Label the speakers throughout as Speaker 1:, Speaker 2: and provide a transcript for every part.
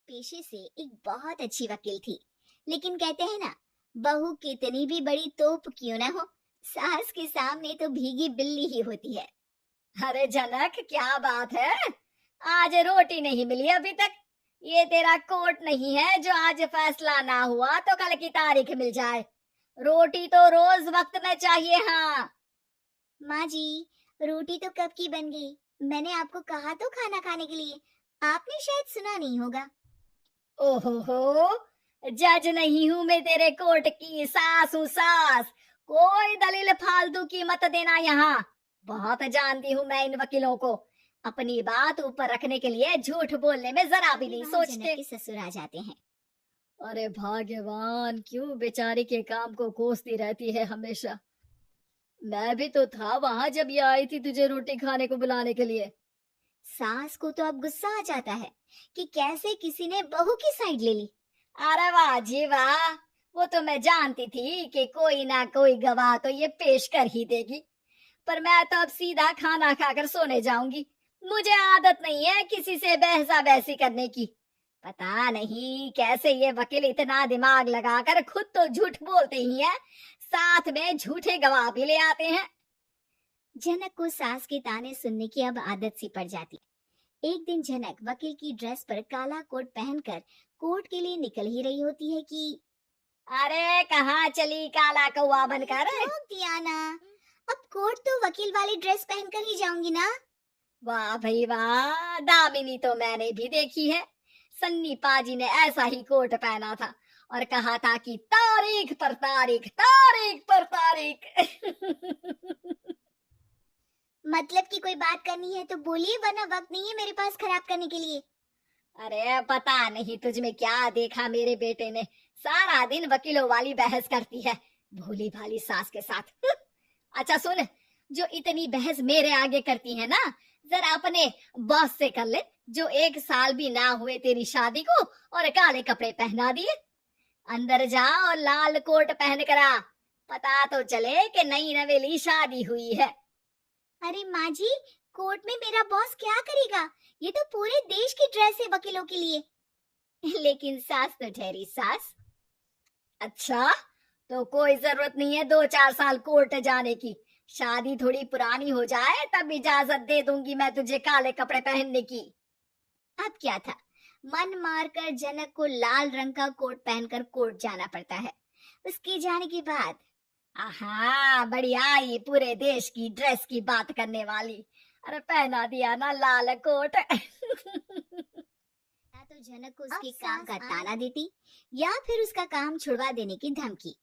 Speaker 1: पेशे से एक बहुत अच्छी वकील थी, लेकिन कहते हैं ना, बहू कितनी भी बड़ी तोप क्यों ना हो, सास के सामने तो भीगी बिल्ली ही होती है।
Speaker 2: अरे जनक, क्या बात है? आज रोटी नहीं मिली अभी तक। ये तेरा कोर्ट नहीं है जो आज फैसला ना हुआ तो कल की तारीख मिल जाए। रोटी तो रोज वक्त में चाहिए। हाँ।
Speaker 1: माँ जी, रोटी तो कब की बन गई। मैंने आपको कहा तो खाना खाने के लिए, आपने शायद सुना नहीं होगा।
Speaker 2: ओहो, जज नहीं हूं मैं तेरे कोर्ट की, सास हूँ सास। कोई दलील फालतू की मत देना यहाँ। बहुत जानती हूँ मैं इन वकीलों को। अपनी बात ऊपर रखने के लिए झूठ बोलने में जरा भी
Speaker 1: तभी
Speaker 2: नहीं
Speaker 1: वहां जनक
Speaker 2: सोचते।
Speaker 1: के ससुर आ जाते हैं।
Speaker 2: अरे भाग्यवान, क्यों बेचारी के काम को कोसती रहती है हमेशा। मैं भी तो था वहां जब ये आई थी तुझे रोटी खाने को बुलाने के लिए।
Speaker 1: सास को तो अब गुस्सा आ जाता है कि कैसे किसी ने बहू की साइड ले ली।
Speaker 2: अरे वाह जी वाह, वो तो मैं जानती थी कि कोई ना कोई गवाह तो ये पेश कर ही देगी। पर मैं तो अब सीधा खाना खाकर सोने जाऊंगी। मुझे आदत नहीं है किसी से बहसा बहसी करने की। पता नहीं कैसे ये वकील इतना दिमाग लगाकर खुद तो झूठ बोलते ही हैं, साथ में झूठे गवाह भी ले आते हैं।
Speaker 1: जनक को सास के ताने सुनने की अब आदत सी पड़ जाती है। एक दिन जनक वकील की ड्रेस पर काला कोट पहनकर कोर्ट के लिए निकल ही रही होती है कि
Speaker 2: अरे कहाँ चली काला कौवा बनकर?
Speaker 1: रोक दिया ना, अब कोर्ट तो वकील वाली ड्रेस पहनकर ही जाऊंगी ना।
Speaker 2: वाह भाई वाह, दामिनी तो मैंने भी देखी है। सन्नी पाजी ने ऐसा ही कोट पहना था और कहा था कि तारीख पर तारीख, तारीख पर तारीख।
Speaker 1: मतलब कि कोई बात करनी है तो बोलिए, वरना वक्त नहीं है मेरे पास खराब करने के लिए।
Speaker 2: अरे पता नहीं तुझ में क्या देखा मेरे बेटे ने, सारा दिन वकीलों वाली बहस करती है, भोली भाली सास के साथ। अच्छा सुन, जो इतनी बहस मेरे आगे करती है ना, जरा अपने बॉस से कर ले, जो 1 साल भी ना हुए तेरी शादी को और काले कपड़े पहना दिए। अंदर जा और लाल कोट पहन कर आ, पता तो चले कि नई नवेली शादी हुई है।
Speaker 1: अरे माँ जी, कोर्ट में मेरा बॉस क्या करेगा, ये तो पूरे देश की ड्रेस है वकीलों के लिए। लेकिन सास तो ठहरी सास।
Speaker 2: अच्छा, तो कोई जरूरत नहीं है 2-4 साल कोर्ट जाने की। शादी थोड़ी पुरानी हो जाए तब इजाजत दे दूंगी मैं तुझे काले कपड़े पहनने की।
Speaker 1: अब क्या था, मन मारकर जनक को लाल रंग का कोट पहनकर कोर्ट जाना पड़ता है। उसके जाने के बाद
Speaker 2: आहा, बढ़िया, ये पूरे देश की ड्रेस की बात करने वाली। अरे पहना दिया ना लाल कोट।
Speaker 1: या तो जनक को उसके काम का ताना देती, या फिर उसका काम छुड़वा देने की धमकी।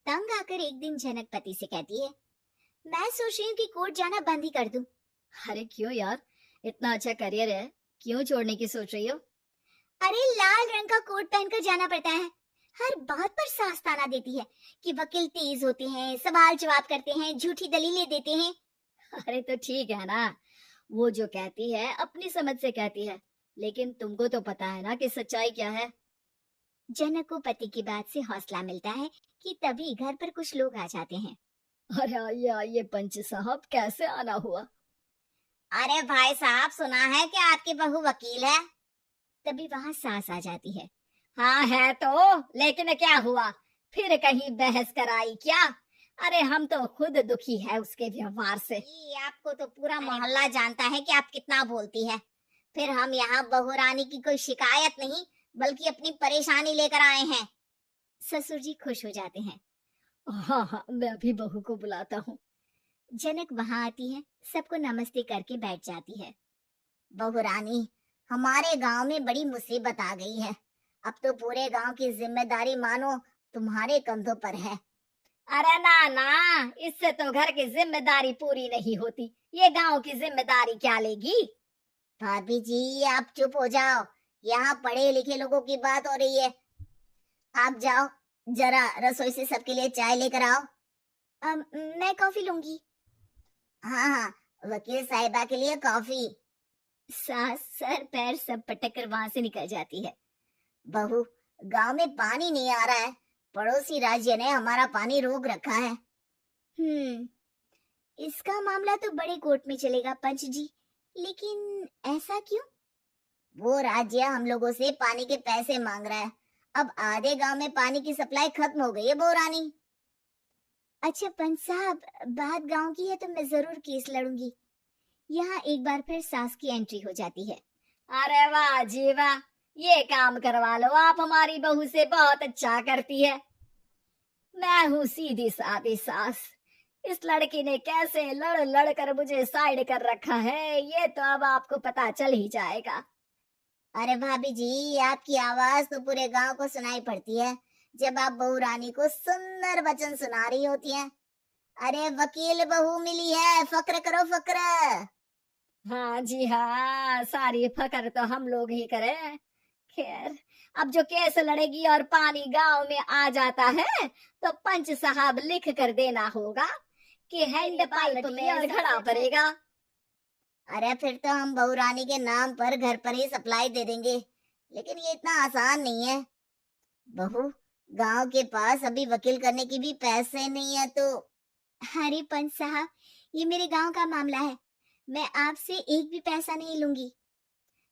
Speaker 1: तंग आकर एक दिन जनक पति से कहती है, मैं सोच रही हूँ कि कोर्ट जाना बंद ही कर दूं।
Speaker 2: अरे क्यों यार, इतना अच्छा करियर है, क्यों छोड़ने की सोच रही हो?
Speaker 1: अरे लाल रंग का कोट पहनकर जाना पड़ता है, हर बात पर सास ताना देती है कि वकील तेज होते हैं, सवाल जवाब करते हैं, झूठी दलीलें देते हैं।
Speaker 2: अरे तो ठीक है ना, वो जो कहती है अपनी समझ से कहती है, लेकिन तुमको तो पता है ना कि सच्चाई क्या है।
Speaker 1: जनक को पति की बात से हौसला मिलता है कि तभी घर पर कुछ लोग आ जाते हैं।
Speaker 2: अरे आइए आइए पंच साहब, कैसे आना हुआ?
Speaker 1: अरे भाई साहब, सुना है कि आपकी बहू वकील है। तभी वहां सास आ जाती है।
Speaker 2: हाँ है तो, लेकिन क्या हुआ, फिर कहीं बहस कराई क्या? अरे हम तो खुद दुखी है उसके व्यवहार से।
Speaker 1: ये आपको तो पूरा मोहल्ला जानता है कि आप कितना बोलती है। फिर हम यहाँ बहू रानी की कोई शिकायत नहीं, बल्कि अपनी परेशानी लेकर आए हैं। ससुर जी खुश हो जाते हैं।
Speaker 2: हाँ हाँ, मैं अभी बहू को बुलाता हूँ।
Speaker 1: जनक वहां आती है, सबको नमस्ते करके बैठ जाती है। बहू रानी, हमारे गांव में बड़ी मुसीबत आ गई है। अब तो पूरे गांव की जिम्मेदारी मानो तुम्हारे कंधों पर है।
Speaker 2: अरे ना ना, इससे तो घर की जिम्मेदारी पूरी नहीं होती, ये गांव की जिम्मेदारी क्या लेगी?
Speaker 1: भाभी जी, आप चुप हो जाओ, यहाँ पढ़े लिखे लोगों की बात हो रही है। आप जाओ, जरा रसोई से सबके लिए चाय लेकर आओ। मैं कॉफी लूंगी। हाँ हाँ, वकील साहिबा के लिए कॉफी। सास सर पैर सब पटक कर वहां से निकल जाती है। बहू, गांव में पानी नहीं आ रहा है, पड़ोसी राज्य ने हमारा पानी रोक रखा है। इसका मामला तो बड़े कोर्ट में चलेगा पंच जी, लेकिन ऐसा क्यों? वो राज्य हम लोगों से पानी के पैसे मांग रहा है। अब आधे गांव में पानी की सप्लाई खत्म हो गई है बहुरानी। अच्छा पंच साहब, बात गांव की है तो मैं जरूर केस लड़ूंगी। यहाँ एक बार फिर सास की एंट्री हो जाती है।
Speaker 2: अरे वाह जी वाह, ये काम करवा लो, आप हमारी बहू से बहुत अच्छा करती है। मैं हूँ सीधी सादी सास, इस लड़की ने कैसे लड़ लड़ कर मुझे साइड कर रखा है ये तो अब आपको पता चल ही जाएगा।
Speaker 1: अरे भाभी जी, आपकी आवाज तो पूरे गांव को सुनाई पड़ती है जब आप बहू रानी को सुंदर वचन सुना रही होती हैं। अरे वकील बहू मिली है, फक्र करो फक्र।
Speaker 2: हाँ जी हाँ, सारी फकर तो हम लोग ही करें। खैर, अब जो केस लड़ेगी और पानी गांव में आ जाता है तो पंच साहब लिख कर देना होगा कि हैंड पाइप में घड़ा भरेगा।
Speaker 1: अरे फिर तो हम बहू रानी के नाम पर घर पर ही सप्लाई दे देंगे, लेकिन ये इतना आसान नहीं है। बहू, गांव के पास अभी वकील करने की भी पैसे नहीं है तो। अरे पंच साहब, ये मेरे गांव का मामला है, मैं आपसे एक भी पैसा नहीं लूंगी।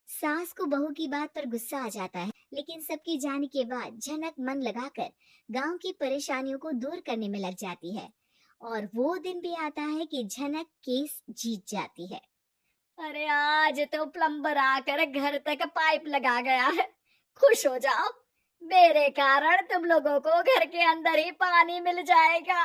Speaker 1: सास को बहू की बात पर गुस्सा आ जाता है, लेकिन सबकी जाने के बाद झनक मन लगाकर गांव की परेशानियों को दूर करने में लग जाती है। और वो दिन भी आता है कि झनक केस जीत जाती है।
Speaker 2: अरे आज तो प्लम्बर आकर घर तक पाइप लगा गया है, खुश हो जाओ, मेरे कारण तुम लोगों को घर के अंदर ही पानी मिल जाएगा।